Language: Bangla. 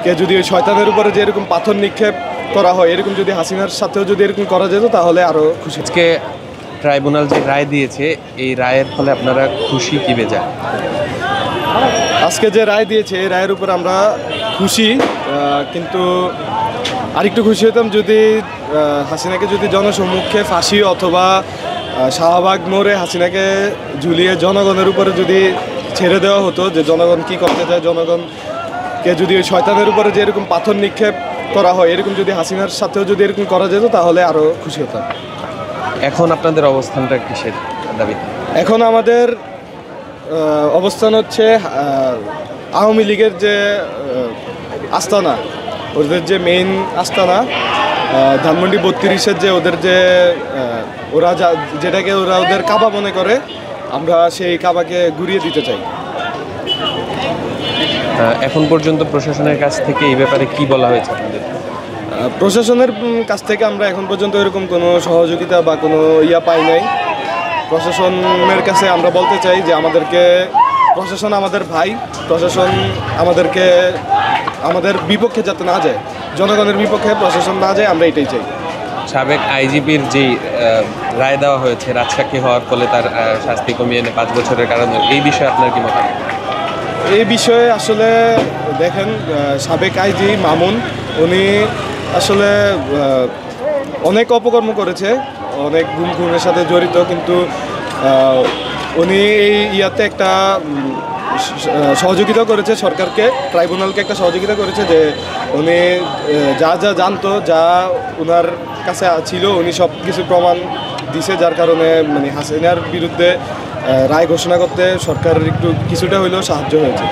কে যদি ওই শয়তানের উপরে যে এরকম পাথর নিক্ষেপ করা হয়, এরকম যদি হাসিনার সাথেও যদি এরকম করা যেত তাহলে আরও খুশি। আজকে ট্রাইব্যুনাল যে রায় দিয়েছে, এই রায়ের ফলে আপনারা খুশি কি বেজায়? আজকে যে রায় দিয়েছে এই রায়ের উপর আমরা খুশি, কিন্তু আরেকটু খুশি হতাম যদি হাসিনাকে যদি জনসম্মুখে ফাঁসি অথবা শাহবাগ মোড়ে হাসিনাকে ঝুলিয়ে জনগণের উপরে যদি ছেড়ে দেওয়া হতো, যে জনগণ কী করতে চায়, জনগণকে যদি ওই শয়তানের উপরে যে এরকম পাথর নিক্ষেপ করা হয়, এরকম যদি হাসিনার সাথেও যদি এরকম করা যেত তাহলে আরও খুশি হতাম। এখন আপনাদের অবস্থানটা কিসের দাবিতে? এখন আমাদের অবস্থান হচ্ছে আওয়ামী লীগের যে আস্তানা, ওদের যে মেইন আস্তানা ধানমন্ডি 32-এর যে ওদের যে ওরা যেটাকে ওরা ওদের কাবা মনে করে, আমরা সেই কাবাকে ঘুরিয়ে দিতে চাই। এখন পর্যন্ত প্রশাসনের কাছ থেকে এই ব্যাপারে কি বলা হয়েছে আপনাদের? প্রশাসনের কাছ থেকে আমরা এখন পর্যন্ত এরকম কোনো সহযোগিতা বা কোনো পাই নাই। প্রশাসনের কাছে আমরা বলতে চাই যে প্রশাসন আমাদের ভাই, প্রশাসন আমাদের বিপক্ষে যাতে না যায়, জনগণের বিপক্ষে প্রশাসন না যায়, আমরা এটাই চাই। সাবেক আইজিপির যেই রায় দেওয়া হয়েছে রাজসাক্ষী হওয়ার ফলে তার শাস্তি কমিয়ে এনে 5 বছরের কারণে, এই বিষয়ে আপনার কি মতামত? এই বিষয়ে আসলে দেখেন, সাবেক আইজি মামুন উনি আসলে অনেক অপকর্ম করেছে, অনেক গুমের সাথে জড়িত, কিন্তু উনি এই একটা সহযোগিতা করেছে সরকারকে, ট্রাইব্যুনালকে একটা সহযোগিতা করেছে, যে উনি যা জানতো, যা ওনার কাছে ছিল, উনি সব কিছু প্রমাণ দিছে, যার কারণে হাসিনার বিরুদ্ধে রায় ঘোষণা করতে সরকারের একটু কিছুটা হইলেও সাহায্য হয়েছে।